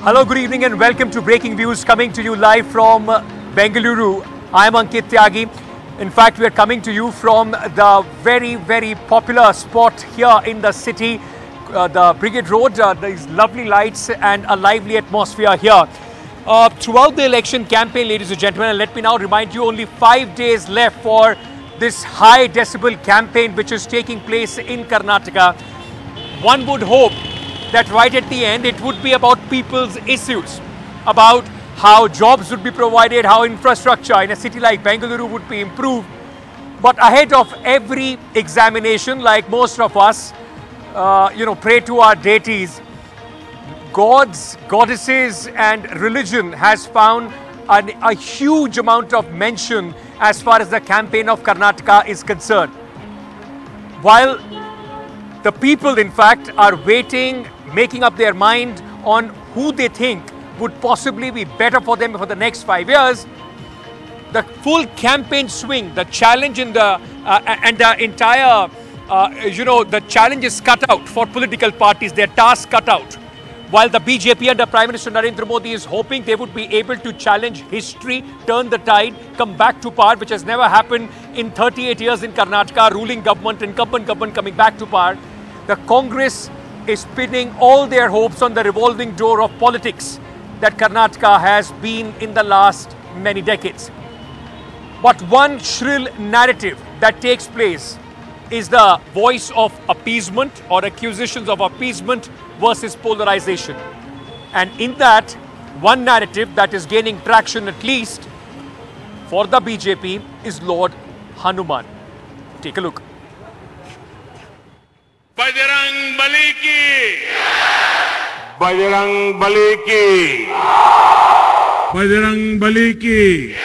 Hello, good evening and welcome to Breaking Views, coming to you live from Bengaluru. I am Ankit Tyagi. In fact, we are coming to you from the very popular spot here in the city, the Brigade Road. These lovely lights and a lively atmosphere here. Throughout the election campaign, ladies and gentlemen, and let me now remind you, only 5 days left for this high decibel campaign which is taking place in Karnataka. One would hope that right at the end it would be about people's issues, about how jobs would be provided, how infrastructure in a city like Bengaluru would be improved. But ahead of every examination, like most of us, pray to our deities, gods, goddesses and religion has found a huge amount of mention as far as the campaign of Karnataka is concerned. While the people, in fact, are waiting, making up their mind on who they think would possibly be better for them for the next 5 years, the full campaign swing, the challenge in the the challenge is cut out for political parties, their task cut out. While the BJP under Prime Minister Narendra Modi is hoping they would be able to challenge history, turn the tide, come back to power, which has never happened in 38 years in Karnataka, ruling government, incumbent government coming back to power, the Congress is pinning all their hopes on the revolving door of politics that Karnataka has been in the last many decades. But one shrill narrative that takes place is the voice of appeasement or accusations of appeasement versus polarization. And in that, one narrative that is gaining traction at least for the BJP is Lord Hanuman. Take a look. Bajrang Bali ki! Bajrang Bali ki! Bajrang Bali ki!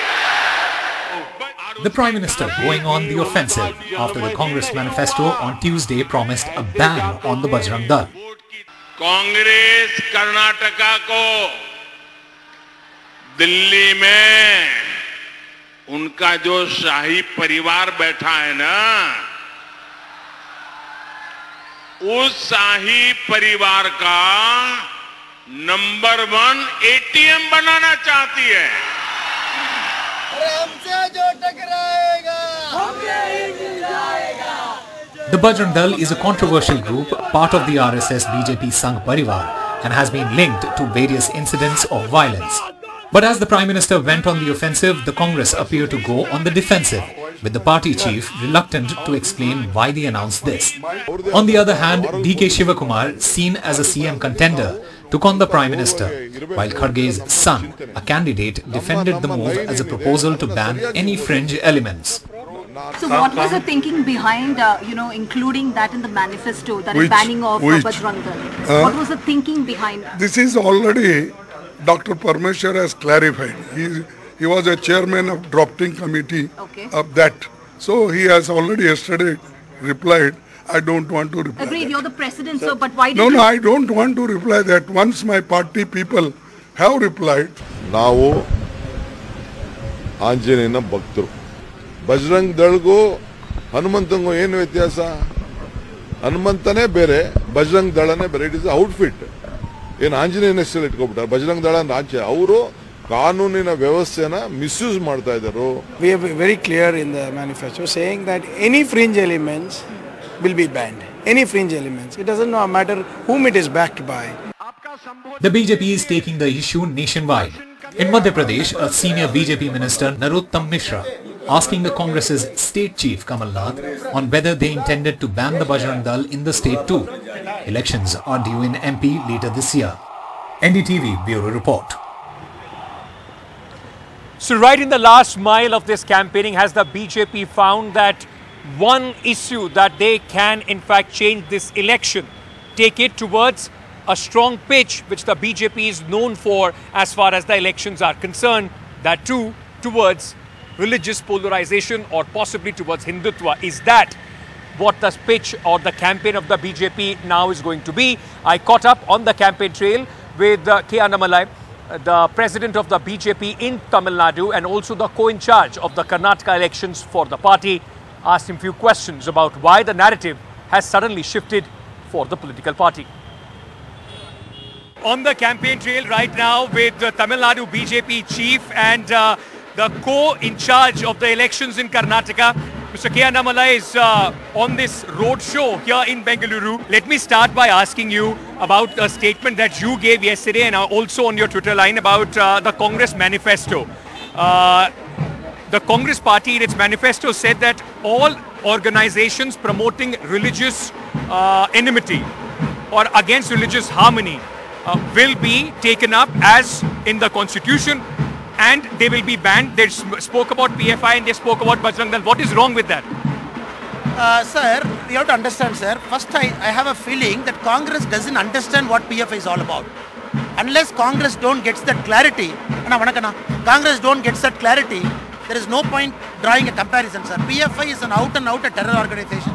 The Prime Minister going on the offensive after the Congress manifesto on Tuesday promised a ban on the Bajrang Dal. Congress Karnataka को दिल्ली में उनका जो शाही परिवार बैठा है ना, उस शाही परिवार का नंबर 1 एटीएम बनाना चाहती है। हमसे जो टकराएगा हमसे ही मिल जाएगा। The Bajrang Dal is a controversial group, part of the RSS BJP Sangh Parivar, and has been linked to various incidents of violence. But as the Prime Minister went on the offensive, the Congress appeared to go on the defensive, with the party chief reluctant to explain why they announced this. On the other hand, D.K. Shivakumar, seen as a CM contender, took on the Prime Minister, while Kharge's son, a candidate, defended the move as a proposal to ban any fringe elements. So what was the thinking behind, including that in the manifesto, that banning of Bajrang Dal? What was the thinking behind? This is already Dr. Parmeshwar has clarified. He was a chairman of drafting committee of that. So he has already yesterday replied, I don't want to reply. Agreed, you're the president, so but why did No, I don't want to reply that. Once my party people have replied. Now, Anjaneyana Bhaktru. Bajrang Dalgo, Hanumantango ಏನು ವ್ಯತ್ಯಾಸ? ಹನುಮಂತನೇ ಬೇರೆ, ಬಜರಂಗ್ ದಳನೇ ಬೇರೆ. It is outfit. ಏನು ಆಂಜನೇಯನ ಹೆಸರು ಇಟ್ಕೊಬಿಟ್ಟಾರೆ. ಬಜರಂಗ್ ದಳ ಅಂತ ಆಚೆ ಅವರು ಕಾನೂನಿನ ವ್ಯವಸ್ಥೆನ ಮಿಸ್ಯೂಸ್ ಮಾಡ್ತಾ ಇದ್ದಾರೆ. We are very clear in the manifesto saying that any fringe elements will be banned. Any fringe elements. It doesn't matter whom it is backed by. The BJP is taking the issue nationwide. In Madhya Pradesh, a senior BJP minister, Narottam Mishra, asking the Congress's state chief Kamal Nath on whether they intended to ban the Bajrang Dal in the state too. Elections are due in MP later this year. NDTV Bureau Report. So right in the last mile of this campaigning, has the BJP found that one issue that they can in fact change this election, take it towards a strong pitch which the BJP is known for as far as the elections are concerned, that too towards religious polarization or possibly towards Hindutva. Is that what the pitch or the campaign of the BJP now is going to be? I caught up on the campaign trail with K. Annamalai, the president of the BJP in Tamil Nadu and also the co-in-charge of the Karnataka elections for the party. Asked him a few questions about why the narrative has suddenly shifted for the political party. on the campaign trail right now with the Tamil Nadu BJP chief and the co-in charge of the elections in Karnataka. Mr. K. Annamalai is on this road show here in Bengaluru. Let me start by asking you about a statement that you gave yesterday and also on your Twitter line about the Congress manifesto. The Congress party in its manifesto said that all organizations promoting religious enmity or against religious harmony will be taken up as in the constitution and they will be banned. They spoke about PFI and they spoke about Bajrang Dal. What is wrong with that? Sir, we have to understand, sir. First, I have a feeling that Congress doesn't understand what PFI is all about. Unless Congress don't gets that clarity, Congress don't gets that clarity, there is no point drawing a comparison, sir. PFI is an out and out a terror organization,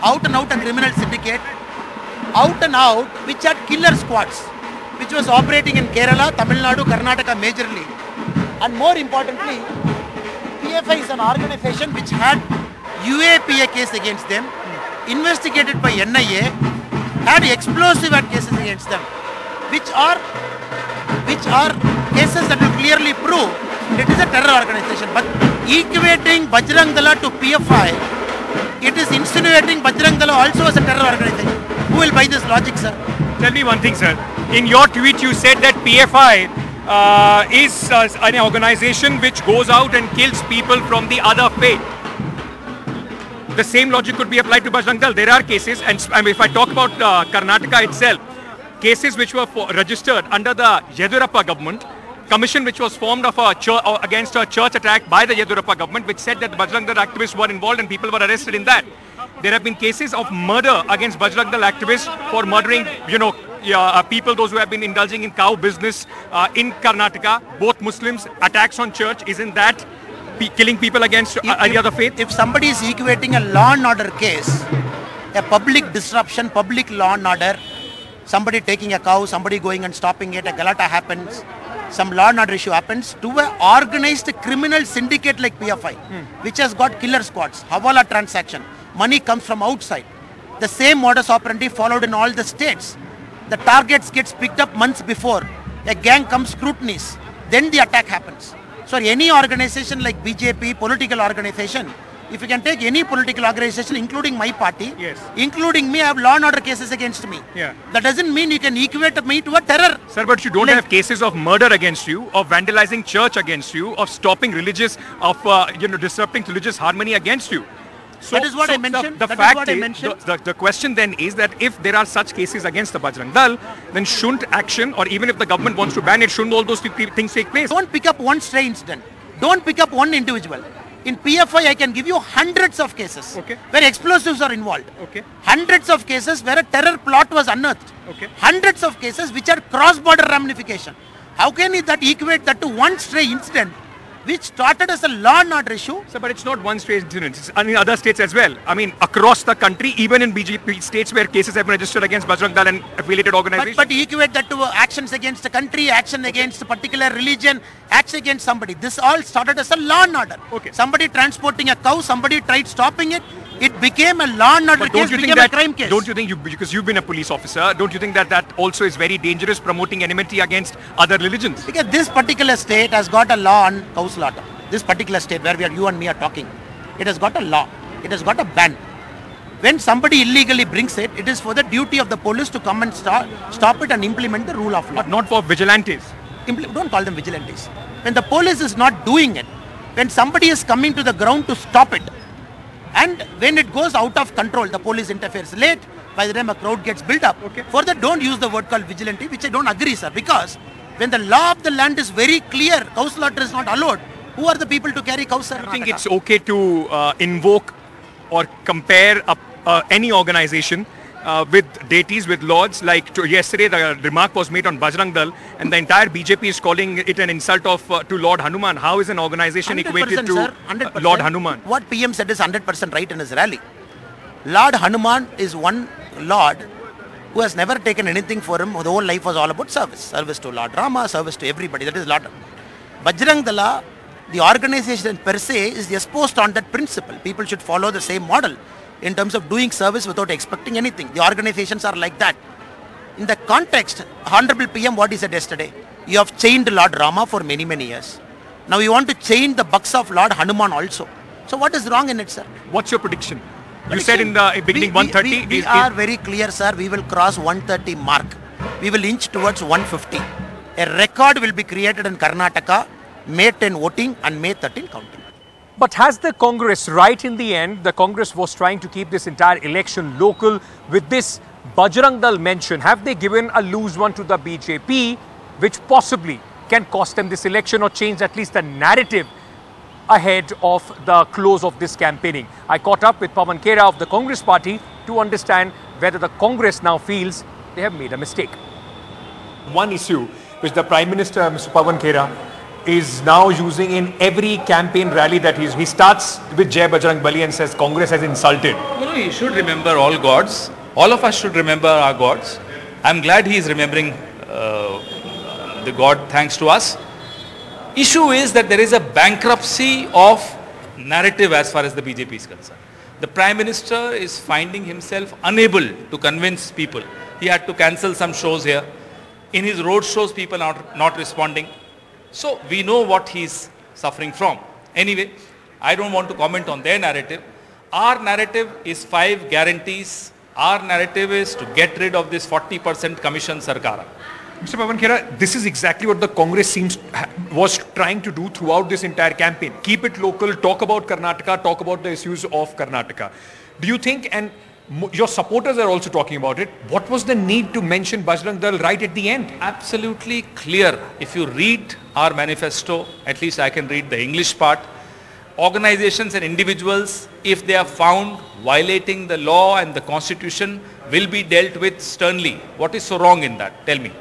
out and out a criminal syndicate, out and out which are killer squads, which was operating in Kerala, Tamil Nadu, Karnataka majorly. And more importantly, PFI is an organization which had UAPA case against them, investigated by NIA, had explosive cases against them, which are cases that will clearly prove it is a terror organization. But equating Bajrang Dal to PFI, it is insinuating Bajrang Dal also as a terror organization. Who will buy this logic, sir? Tell me one thing, sir. In your tweet, you said that PFI is an organization which goes out and kills people from the other faith. The same logic could be applied to Bajrang Dal. There are cases, and if I talk about Karnataka itself, cases which were registered under the Yedurappa government, commission which was formed of against a church attack by the Yedurappa government, which said that the Bajrang Dal activists were involved and people were arrested in that. There have been cases of murder against Bajrang Dal activists for murdering, people, those who have been indulging in cow business in Karnataka, both Muslims, attacks on church. Isn't that killing people against any other faith? If somebody is equating a law and order case, a public disruption, public law and order, somebody taking a cow, somebody going and stopping it, a galata happens, some law and order issue happens, to an organized criminal syndicate like PFI, which has got killer squads, Hawala transaction, money comes from outside. The same modus operandi followed in all the states. The targets gets picked up months before, a gang comes scrutinies, then the attack happens. So any organization like BJP, political organization, if you can take any political organization, including my party, yes, including me, I have law and order cases against me. Yeah. That doesn't mean you can equate me to a terror. Sir, but you don't have cases of murder against you, of vandalizing church against you, of stopping religious, of disrupting religious harmony against you. So, that is what I mentioned. The question then is that if there are such cases against the Bajrang Dal, then shouldn't action, or even if the government wants to ban it, shouldn't all those things take place? Don't pick up one stray incident. Don't pick up one individual. In PFI, I can give you hundreds of cases where explosives are involved. Hundreds of cases where a terror plot was unearthed. Hundreds of cases which are cross-border ramification. How can that equate that to one stray incident which started as a law and order issue? Sir, but it's not one state incident. It's in other states as well. I mean, across the country, even in BJP states where cases have been registered against Bajrang Dal and affiliated organizations. But equate that to actions against the country, action against a particular religion, action against somebody. This all started as a law and order. Somebody transporting a cow, somebody tried stopping it. It became a law and order case, became a crime case. Don't you think, because you've been a police officer, don't you think that also is very dangerous, promoting enmity against other religions? Because this particular state has got a law on cow slaughter. This particular state where you and me are talking, it has got a law. It has got a ban. When somebody illegally brings it, it is for the duty of the police to come and stop it and implement the rule of law. But not for vigilantes. Don't call them vigilantes. When the police is not doing it, when somebody is coming to the ground to stop it, and when it goes out of control, the police interferes late, by the time a crowd gets built up. For that, don't use the word called vigilante, which I don't agree, sir, because when the law of the land is very clear, cow slaughter is not allowed, who are the people to carry cows, sir? Do you think it's okay to invoke or compare any organization with deities, with lords? Like yesterday, the remark was made on Bajrang Dal, and the entire BJP is calling it an insult to Lord Hanuman. How is an organization equated to Lord Hanuman? What PM said is 100% right in his rally. Lord Hanuman is one Lord who has never taken anything for him. The whole life was all about service. Service to Lord Rama, service to everybody. That is Lord. Bajrang Dal, the organization per se, is exposed on that principle. People should follow the same model in terms of doing service without expecting anything. The organizations are like that. In the context, Honorable PM, what he said yesterday, you have chained Lord Rama for many, many years. Now you want to chain the bucks of Lord Hanuman also. So what is wrong in it, sir? What's your prediction? You said in the beginning 130. We are very clear, sir. We will cross 130 mark. We will inch towards 150. A record will be created in Karnataka, May 10 voting and May 13 counting. But has the Congress, right in the end, the Congress was trying to keep this entire election local with this Bajrang Dal mention. Have they given a loose one to the BJP, which possibly can cost them this election or change at least the narrative ahead of the close of this campaigning? I caught up with Pawan Khera of the Congress party to understand whether the Congress now feels they have made a mistake. One issue which the Prime Minister, Mr. Pawan Khera, is now using in every campaign rally that he starts with Jai Bajrang Bali and says Congress has insulted. No, he should remember all gods. All of us should remember our gods. I'm glad he is remembering the God thanks to us. Issue is that there is a bankruptcy of narrative as far as the BJP is concerned. The Prime Minister is finding himself unable to convince people. He had to cancel some shows here. In his road shows, people are not responding. So we know what he's suffering from. Anyway, I don't want to comment on their narrative. Our narrative is 5 guarantees. Our narrative is to get rid of this 40% commission sarkara. Mr. Pawan Khera, this is exactly what the Congress was trying to do throughout this entire campaign. Keep it local, talk about Karnataka, talk about the issues of Karnataka. Do you think, and your supporters are also talking about it, what was the need to mention Bajrang Dal right at the end? Absolutely clear. If you read our manifesto, at least I can read the English part, organizations and individuals, if they are found violating the law and the constitution, will be dealt with sternly. What is so wrong in that? Tell me.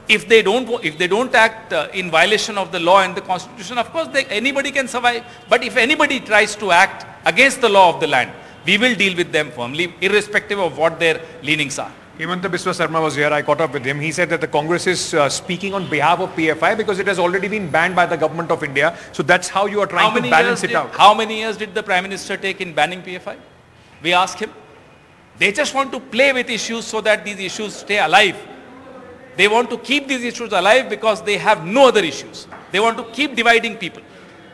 If they don't act in violation of the law and the constitution, of course anybody can survive. But if anybody tries to act against the law of the land, we will deal with them firmly, irrespective of what their leanings are. Hemanta Biswa Sarma was here. I caught up with him. He said that the Congress is speaking on behalf of PFI because it has already been banned by the government of India. So that's how you are trying to balance it out. How many years did the Prime Minister take in banning PFI? We asked him. They just want to play with issues so that these issues stay alive. They want to keep these issues alive because they have no other issues. They want to keep dividing people.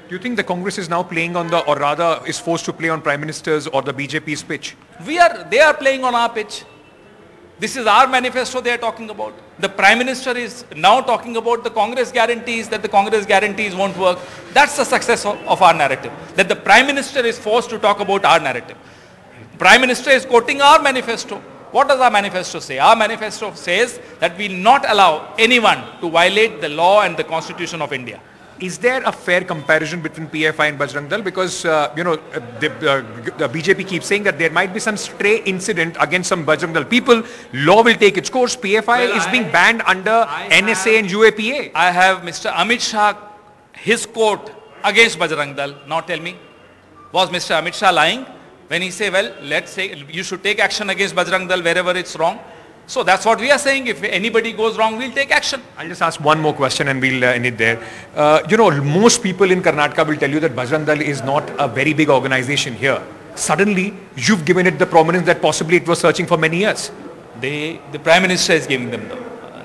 Do you think the Congress is now playing on or rather is forced to play on Prime Minister's or the BJP's pitch? They are playing on our pitch. This is our manifesto they are talking about. The Prime Minister is now talking about the Congress guarantees, that the Congress guarantees won't work. That's the success of our narrative. That the Prime Minister is forced to talk about our narrative. Prime Minister is quoting our manifesto. What does our manifesto say? Our manifesto says that we will not allow anyone to violate the law and the constitution of India. Is there a fair comparison between PFI and Bajrang Dal? Because, the BJP keeps saying that there might be some stray incident against some Bajrang Dal people. Law will take its course. PFI is being banned under NSA and UAPA. I have Mr. Amit Shah, his quote against Bajrang Dal. Now tell me, was Mr. Amit Shah lying when he say, well, let's say you should take action against Bajrang Dal wherever it's wrong? So that's what we are saying. If anybody goes wrong, we'll take action. I'll just ask one more question and we'll end it there. Most people in Karnataka will tell you that Bajrang Dal is not a very big organization here. Suddenly, you've given it the prominence that possibly it was searching for many years. The Prime Minister is giving them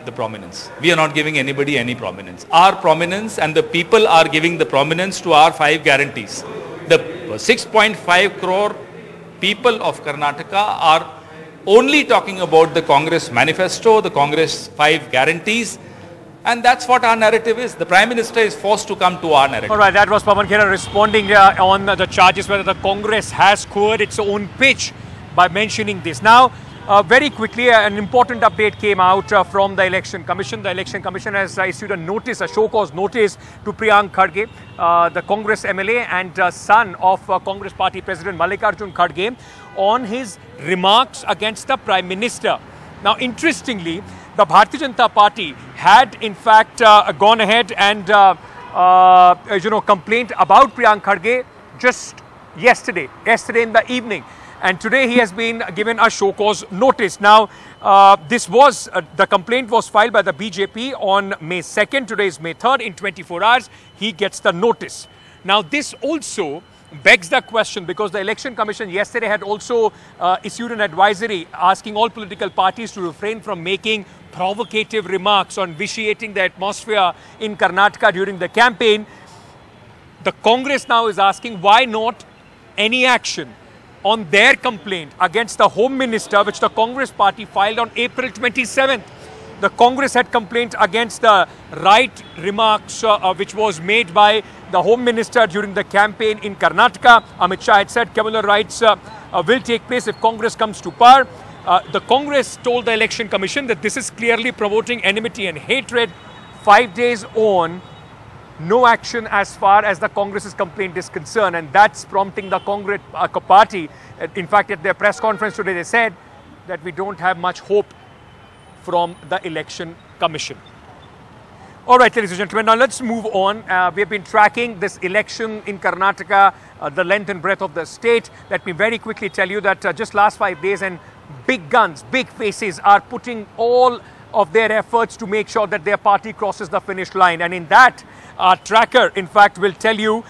the prominence. We are not giving anybody any prominence. Our prominence and the people are giving the prominence to our 5 guarantees. The 6.5 crore people of Karnataka are only talking about the Congress manifesto, the Congress 5 guarantees, and that's what our narrative is. The Prime Minister is forced to come to our narrative. All right, that was Pawan Khera responding on the charges whether the Congress has covered its own pitch by mentioning this. Now, very quickly, an important update came out from the Election Commission. The Election Commission has issued a notice, a show-cause notice to Priyank Kharge, the Congress MLA and son of Congress Party President Mallikarjun Kharge, on his remarks against the Prime Minister. Now, interestingly, the Bharatiya Janata Party had in fact gone ahead and complained about Priyank Kharge just yesterday in the evening. And today he has been given a show-cause notice. Now, the complaint was filed by the BJP on May 2nd. Today is May 3rd. In 24 hours, he gets the notice. Now, this also begs the question, because the Election Commission yesterday had also issued an advisory asking all political parties to refrain from making provocative remarks on vitiating the atmosphere in Karnataka during the campaign. The Congress now is asking why not any action on their complaint against the Home Minister, which the Congress party filed on April 27th. The Congress had complaint against the right remarks which was made by the Home Minister during the campaign in Karnataka. Amit Shah had said communal rights will take place if Congress comes to power. The Congress told the Election Commission that this is clearly promoting enmity and hatred. 5 days on, no action as far as the Congress's complaint is concerned, and that's prompting the Congress party. In fact, at their press conference today, they said that we don't have much hope from the Election Commission. All right, ladies and gentlemen, now let's move on. We have been tracking this election in Karnataka, the length and breadth of the state. Let me very quickly tell you that just last 5 days, and big guns, big faces are putting all of their efforts to make sure that their party crosses the finish line. And in that, our tracker, in fact, will tell you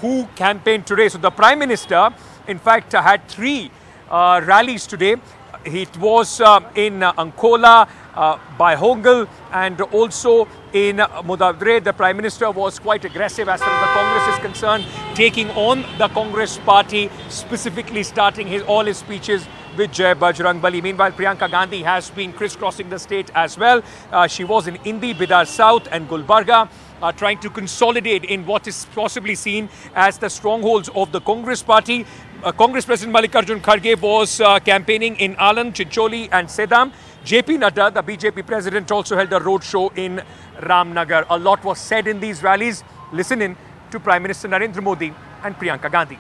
who campaigned today. So the Prime Minister, in fact, had 3 rallies today. It was in Ankola, Baihongal, and also in Mudavre. The Prime Minister was quite aggressive as far as the Congress is concerned, taking on the Congress party, specifically starting all his speeches with Jai Bajrang Bali. Meanwhile, Priyanka Gandhi has been crisscrossing the state as well. She was in Indi, Bidar South and Gulbarga, trying to consolidate in what is possibly seen as the strongholds of the Congress party. Congress President Mallikarjun Kharge was campaigning in Alan, Chincholi and Sedam. JP Nadda, the BJP president, also held a roadshow in Ramnagar. A lot was said in these rallies. Listen in to Prime Minister Narendra Modi and Priyanka Gandhi.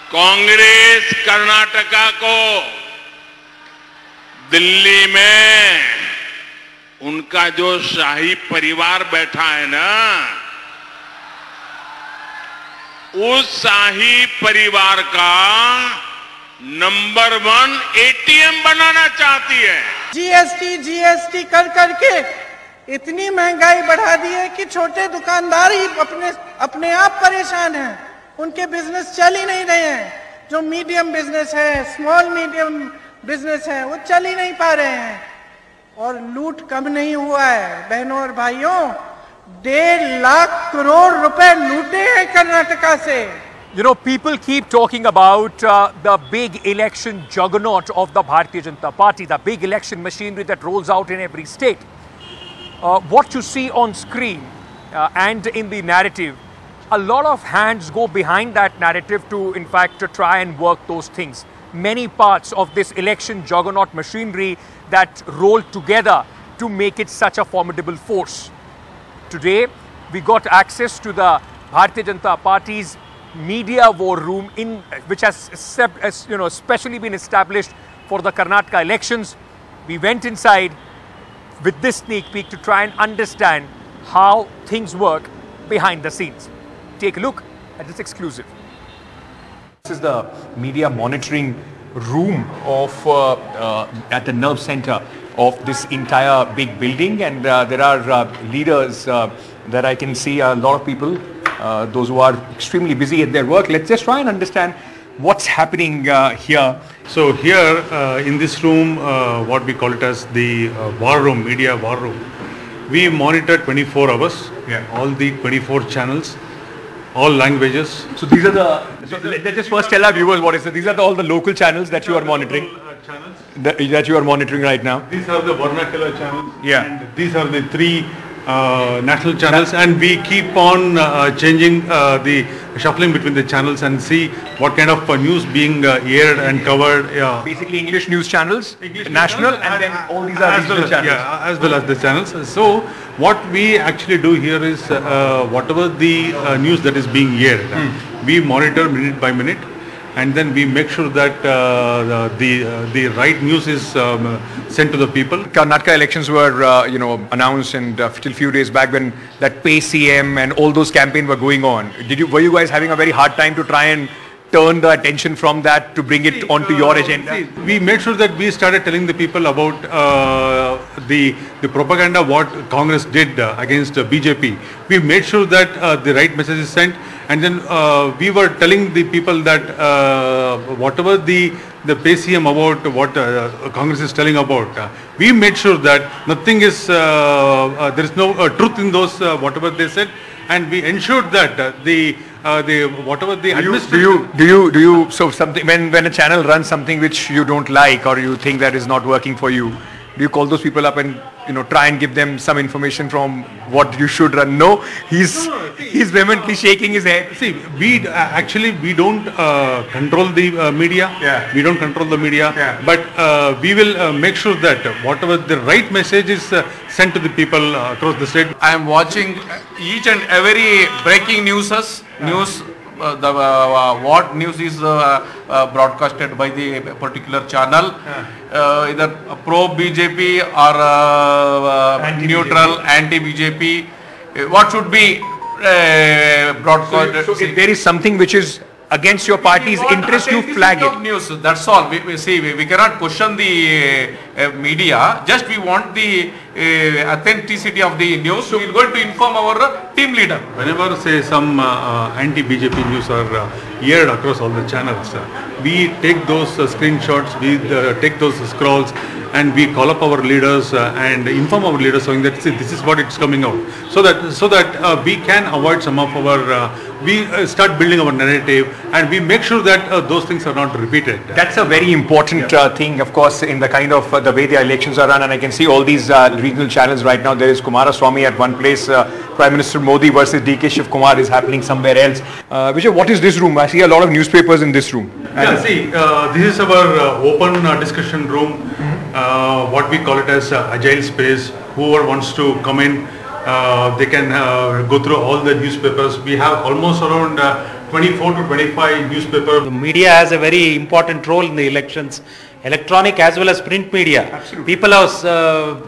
Congress Karnataka को दिल्ली में उनका जो शाही परिवार बैठा है ना, उस शाही परिवार का नंबर 1 एटीएम बनाना चाहती है। जीएसटी कर करके इतनी महंगाई बढ़ा दी है कि छोटे दुकानदार ही अपने आप परेशान हैं। उनके बिजनेस चल ही नहीं रहे हैं। जो मीडियम बिजनेस है, स्मॉल मीडियम बिजनेस है, वो चल ही नहीं पा रहे हैं। और लूट कम नहीं हुआ है बहनों और भाइयों, 1.5 लाख करोड़ रुपए लूटे हैं कर्नाटका से। You know, people keep talking about the big election juggernaut of the Bharatiya Janata Party, the big election machinery that rolls out in every state. What you see on screen and in the narrative, a lot of hands go behind that narrative to, in fact, to try and work those things. Many parts of this election juggernaut machinery that roll together to make it such a formidable force. Today, we got access to the Bharatiya Janata Party's media war room, which has specially been established for the Karnataka elections. We went inside with this sneak peek to try and understand how things work behind the scenes. Take a look at this exclusive. This is the media monitoring room of at the nerve center of this entire big building, and there are leaders that I can see, a lot of people, those who are extremely busy at their work. Let's just try and understand what's happening here. So here in this room, what we call it as the war room, media war room, we monitor 24 hours, all the 24 channels, all languages. So these are the, let's just first tell our viewers what is it. These are all the local channels that you are monitoring. Channels that you are monitoring right now. These are the vernacular channels. Yeah. And these are the 3 national channels, and we keep on changing the shuffling between the channels and see what kind of news being aired and covered. Basically English news channels, national, and then all these are regional channels. Yeah, as well as the channels. So what we actually do here is whatever the news that is being aired, we monitor minute by minute, and then we make sure that the right news is sent to the people. Karnataka elections were announced, and till few days back when that Pay CM and all those campaigns were going on, were you guys having a very hard time to try and turn the attention from that to bring it onto your agenda? We made sure that we started telling the people about the propaganda what Congress did against BJP. We made sure that the right message is sent, and then we were telling the people that whatever the PCM about what Congress is telling about, we made sure that nothing is there is no truth in those whatever they said, and we ensured that whatever the administration. Do you so something when a channel runs something which you don't like or you think that is not working for you, do you call those people up and try and give them some information from what you should run? No, he's vehemently shaking his head. See, we don't control the media. Yeah. We don't control the media. Yeah. But we will make sure that whatever the right message is sent to the people across the state. I am watching each and every breaking news. What news is broadcasted by the particular channel, either pro BJP or neutral, anti BJP. What should be broadcast? So if there is something which is against your party's interest, you flag it. News. That's all. We cannot question the media. Just we want the authenticity of the news. So we are going to inform our team leader. Whenever say some anti-BJP news are aired across all the channels, we take those screenshots, we take those scrolls, and we call up our leaders and inform our leaders saying that see, this is what it's coming out, so that we can avoid some of our we start building our narrative, and we make sure that those things are not repeated. That's a very important thing, of course, in the kind of the way the elections are run. And I can see all these regional channels right now. There is Kumaraswamy at one place, Prime Minister Modi versus DK Shiv Kumar is happening somewhere else. Vijay, what is this room? I see a lot of newspapers in this room. Yeah, see, this is our open discussion room. What we call it as agile space. Whoever wants to come in, they can go through all the newspapers. We have almost around 24 to 25 newspapers. The media has a very important role in the elections, electronic as well as print media. Absolutely. People are,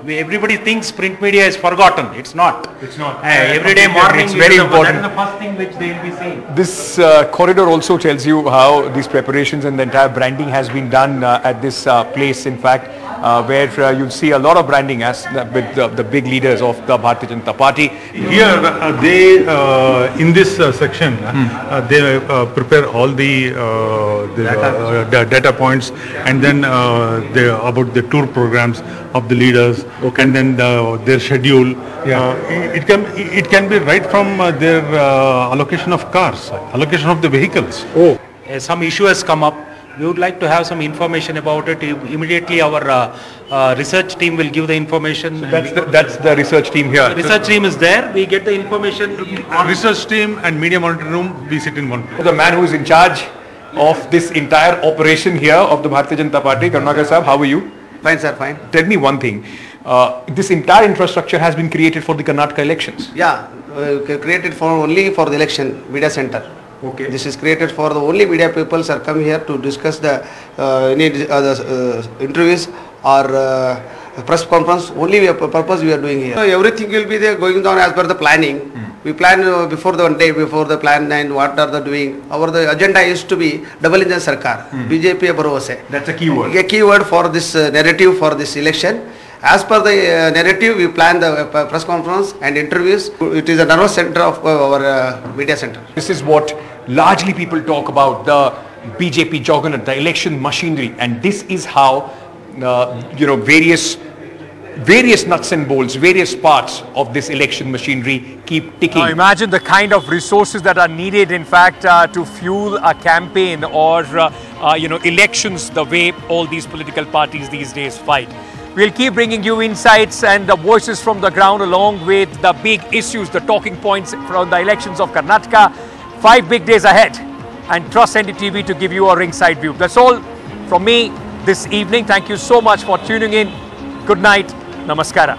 everybody thinks print media is forgotten. It's not. It's not. Every day morning, it's very important. That is the first thing which they will be saying. This corridor also tells you how these preparations and the entire branding has been done at this place, in fact, where you'll see a lot of branding as with the big leaders of the Bharatiya Janata Party. Here, in this section, they prepare all the data points, and then about the tour programs of the leaders, and then their schedule. It can be right from their allocation of cars, allocation of the vehicles. Some issue has come up. We would like to have some information about it. Immediately our research team will give the information. So that's the research team here. The research team is there. We get the information. Research team and media monitoring room, we sit in one place. The man who is in charge of this entire operation here of the Bharatiya Janata Party, Karnataka Sahab, how are you? Fine, sir, fine. Tell me one thing. This entire infrastructure has been created for the Karnataka elections. Yeah, created only for the election, media center. Okay. This is created for the only media people are come here to discuss the interviews or press conference. Only purpose we are doing here. So everything will be there going on as per the planning. We plan before the 1 day before the plan and what are the doing. The agenda is to be double engine Sarkar. BJP Bharovase. That's a key word. A key word for this narrative for this election. As per the narrative, we plan the press conference and interviews. It is a nervous center of our media center. This is what largely people talk about, the BJP juggernaut, the election machinery, and this is how various nuts and bolts, various parts of this election machinery keep ticking. Now imagine the kind of resources that are needed, in fact, to fuel a campaign or elections the way all these political parties these days fight. We'll keep bringing you insights and the voices from the ground along with the big issues, the talking points from the elections of Karnataka. 5 big days ahead, and trust NDTV to give you a ringside view. That's all from me this evening. Thank you so much for tuning in. Good night. Namaskara.